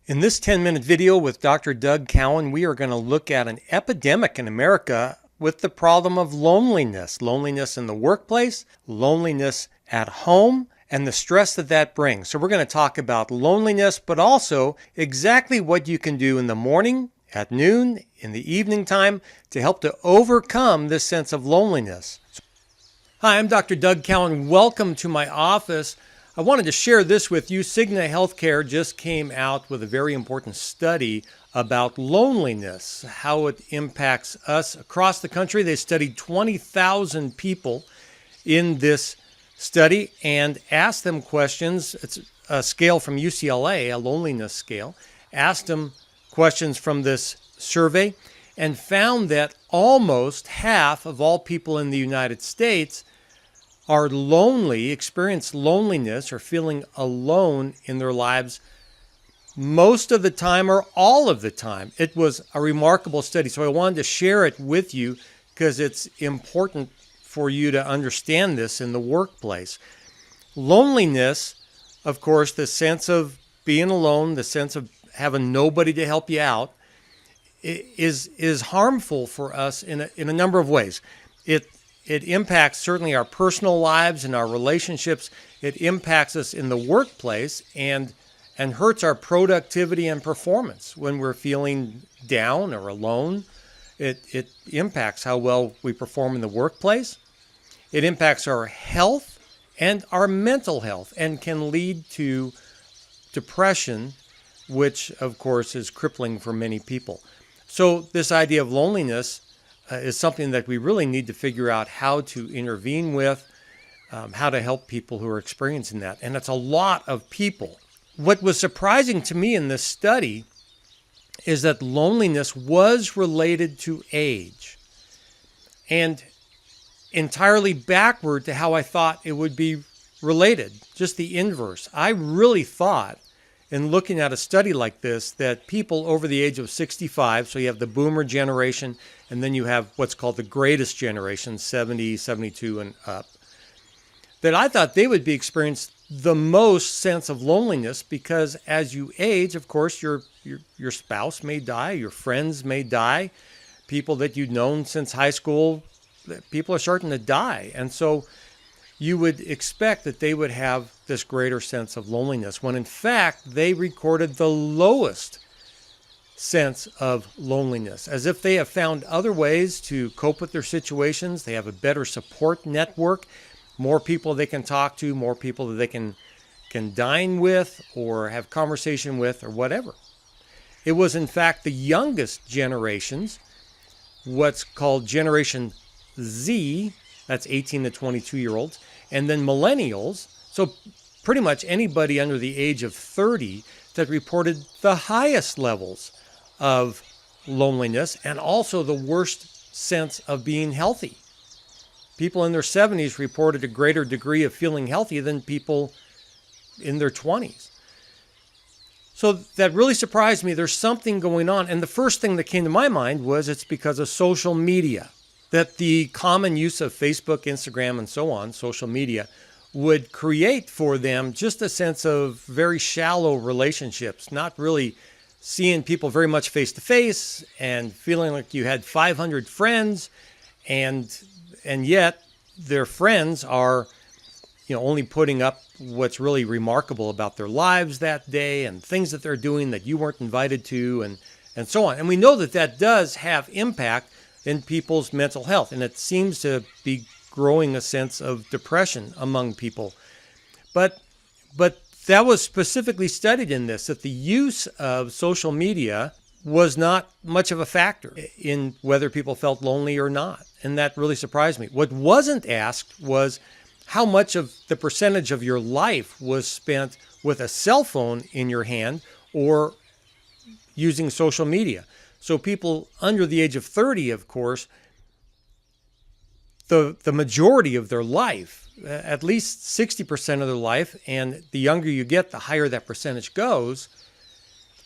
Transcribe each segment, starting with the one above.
In this 10-minute video with Dr. Doug Cowan, we are going to look at an epidemic in America with the problem of loneliness. Loneliness in the workplace, loneliness at home, and the stress that that brings. So we're going to talk about loneliness, but also exactly what you can do in the morning, at noon, in the evening time to help to overcome this sense of loneliness. Hi, I'm Dr. Doug Cowan. Welcome to my office. I wanted to share this with you. Cigna Healthcare just came out with a very important study about loneliness, how it impacts us across the country. They studied 20,000 people in this study and asked them questions. It's a scale from UCLA, a loneliness scale. Asked them questions from this survey and found that almost half of all people in the United States are lonely, experience loneliness or feeling alone in their lives most of the time or all of the time. It was a remarkable study, so I wanted to share it with you because it's important for you to understand this in the workplace. Loneliness, of course, the sense of being alone, the sense of having nobody to help you out, is harmful for us in a number of ways. It impacts certainly our personal lives and our relationships. It impacts us in the workplace and hurts our productivity and performance when we're feeling down or alone. It impacts how well we perform in the workplace. It impacts our health and our mental health and can lead to depression, which of course is crippling for many people. So this idea of loneliness is something that we really need to figure out how to intervene with, how to help people who are experiencing that. And it's a lot of people. What was surprising to me in this study is that loneliness was related to age and entirely backward to how I thought it would be related, just the inverse. I really thought in looking at a study like this that people over the age of 65, so you have the boomer generation, and then you have what's called the greatest generation, 70, 72 and up, that I thought they would be experiencing the most sense of loneliness because as you age, of course, your spouse may die, your friends may die, people that you've known since high school, people are starting to die. And so you would expect that they would have this greater sense of loneliness when in fact they recorded the lowest sense of loneliness, as if they have found other ways to cope with their situations. They have a better support network, more people they can talk to, more people that they can dine with or have conversation with or whatever. It was in fact the youngest generations, what's called Generation Z, that's 18 to 22-year-olds, and then millennials, so pretty much anybody under the age of 30 that reported the highest levels of loneliness and also the worst sense of being healthy. People in their 70s reported a greater degree of feeling healthy than people in their 20s. So that really surprised me. There's something going on. And the first thing that came to my mind was it's because of social media, that the common use of Facebook, Instagram, and so on, social media, would create for them just a sense of very shallow relationships, not really seeing people very much face to face and feeling like you had 500 friends and yet their friends are only putting up what's really remarkable about their lives that day and things that they're doing that you weren't invited to and so on. And we know that that does have impact in people's mental health, and it seems to be growing a sense of depression among people. But that was specifically studied in this, that the use of social media was not much of a factor in whether people felt lonely or not. And that really surprised me. What wasn't asked was how much of the percentage of your life was spent with a cell phone in your hand or using social media. So people under the age of 30, of course, the majority of their life, at least 60% of their life, and the younger you get, the higher that percentage goes,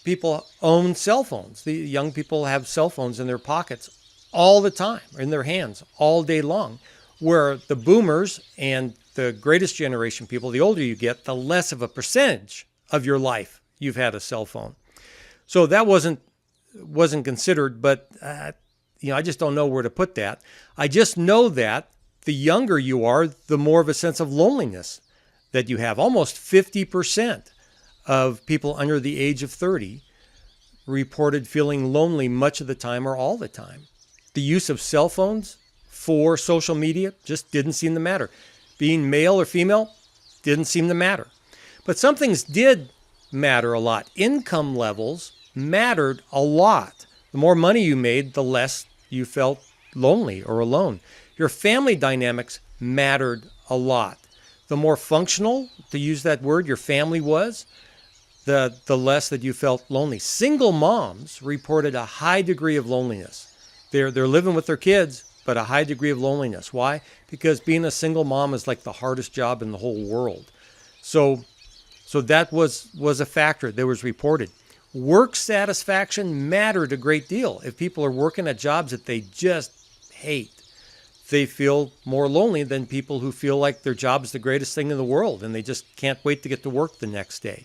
people own cell phones. The young people have cell phones in their pockets all the time, in their hands all day long, where the boomers and the greatest generation people, the older you get, the less of a percentage of your life you've had a cell phone. So that wasn't considered, but I just don't know where to put that. I just know that the younger you are, the more of a sense of loneliness that you have. Almost 50% of people under the age of 30 reported feeling lonely much of the time or all the time. The use of cell phones for social media just didn't seem to matter. Being male or female didn't seem to matter. But some things did matter a lot. Income levels mattered a lot. The more money you made, the less you felt lonely or alone. Your family dynamics mattered a lot. The more functional, to use that word, your family was, the less that you felt lonely. Single moms reported a high degree of loneliness. They're living with their kids, but a high degree of loneliness. Why? Because being a single mom is like the hardest job in the whole world. So that was a factor that was reported. Work satisfaction mattered a great deal. If people are working at jobs that they just hate, they feel more lonely than people who feel like their job is the greatest thing in the world and they just can't wait to get to work the next day.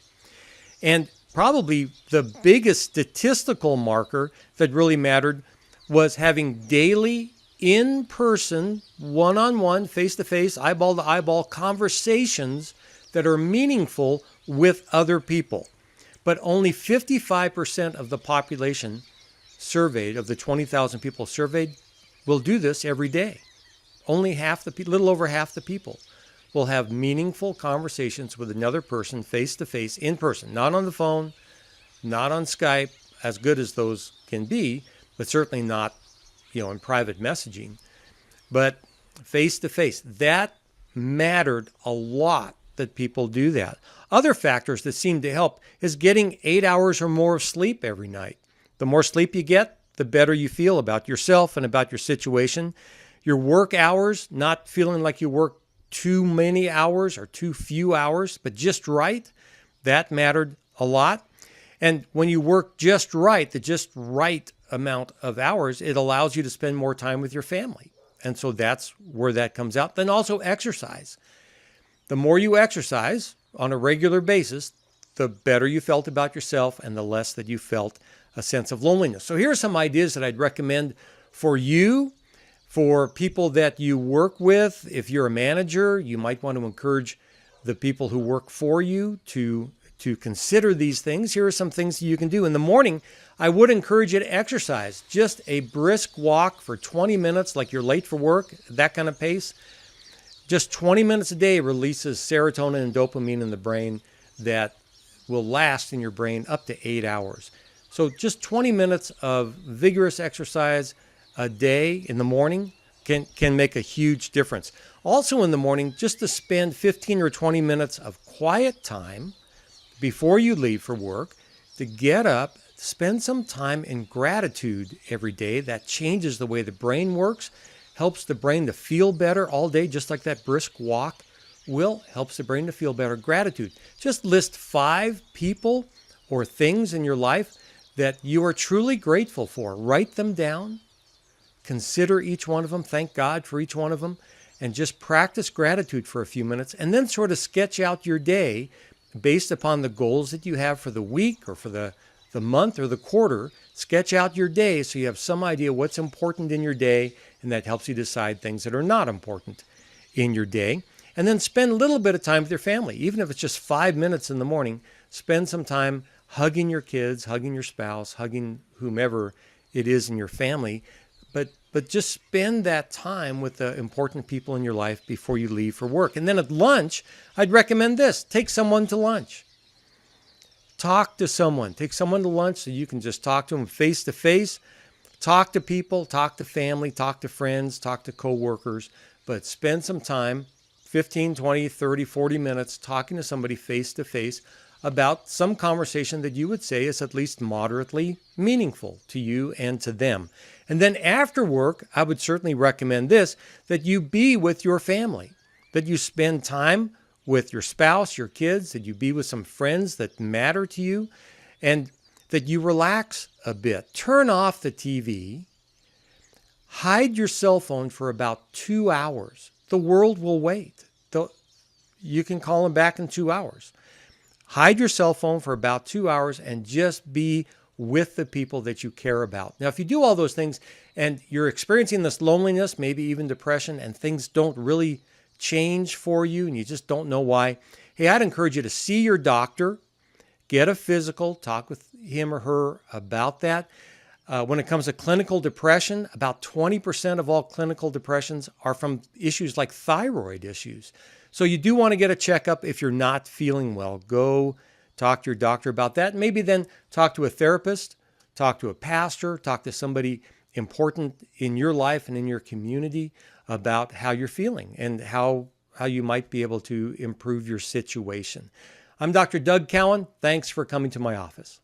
And probably the biggest statistical marker that really mattered was having daily, in-person, one-on-one, face-to-face, eyeball-to-eyeball conversations that are meaningful with other people. But only 55% of the population surveyed, of the 20,000 people surveyed, will do this every day. Only little over half the people will have meaningful conversations with another person face-to-face, in person, not on the phone, not on Skype, as good as those can be, but certainly not, in private messaging, but face-to-face. That mattered a lot that people do that. Other factors that seem to help is getting 8 hours or more of sleep every night. The more sleep you get, the better you feel about yourself and about your situation. Your work hours, not feeling like you work too many hours or too few hours, but just right, that mattered a lot. And when you work just right, the just right amount of hours, it allows you to spend more time with your family. And so that's where that comes out. Then also exercise. The more you exercise on a regular basis, the better you felt about yourself and the less that you felt a sense of loneliness. So here are some ideas that I'd recommend for you, for people that you work with. If you're a manager, you might want to encourage the people who work for you to consider these things. Here are some things that you can do. In the morning, I would encourage you to exercise. Just a brisk walk for 20 minutes, like you're late for work, that kind of pace. Just 20 minutes a day releases serotonin and dopamine in the brain that will last in your brain up to 8 hours. So just 20 minutes of vigorous exercise a day in the morning can make a huge difference. Also in the morning, just to spend 15 or 20 minutes of quiet time before you leave for work, to get up, spend some time in gratitude every day. That changes the way the brain works, helps the brain to feel better all day, just like that brisk walk helps the brain to feel better. Gratitude. Just list 5 people or things in your life that you are truly grateful for. Write them down. Consider each one of them. Thank God for each one of them. And just practice gratitude for a few minutes. And then sort of sketch out your day based upon the goals that you have for the week or for the month or the quarter. Sketch out your day so you have some idea what's important in your day, and that helps you decide things that are not important in your day. And then spend a little bit of time with your family. Even if it's just 5 minutes in the morning, spend some time hugging your kids, hugging your spouse, hugging whomever it is in your family. But just spend that time with the important people in your life before you leave for work. And then at lunch, I'd recommend this. Take someone to lunch. Talk to someone. Take someone to lunch so you can just talk to them face to face. Talk to people, talk to family, talk to friends, talk to coworkers. But spend some time, 15, 20, 30, 40 minutes, talking to somebody face to face about some conversation that you would say is at least moderately meaningful to you and to them. And then after work, I would certainly recommend this, that you be with your family, that you spend time with your spouse, your kids, that you be with some friends that matter to you, and that you relax a bit. Turn off the TV. Hide your cell phone for about 2 hours. The world will wait. You can call them back in 2 hours. Hide your cell phone for about 2 hours and just be with the people that you care about. Now, if you do all those things and you're experiencing this loneliness, maybe even depression, and things don't really change for you and you just don't know why, hey, I'd encourage you to see your doctor, get a physical, talk with him or her about that. When it comes to clinical depression, about 20% of all clinical depressions are from issues like thyroid issues. So you do want to get a checkup if you're not feeling well. Go talk to your doctor about that. Maybe then talk to a therapist, talk to a pastor, talk to somebody important in your life and in your community about how you're feeling and how you might be able to improve your situation. I'm Dr. Doug Cowan. Thanks for coming to my office.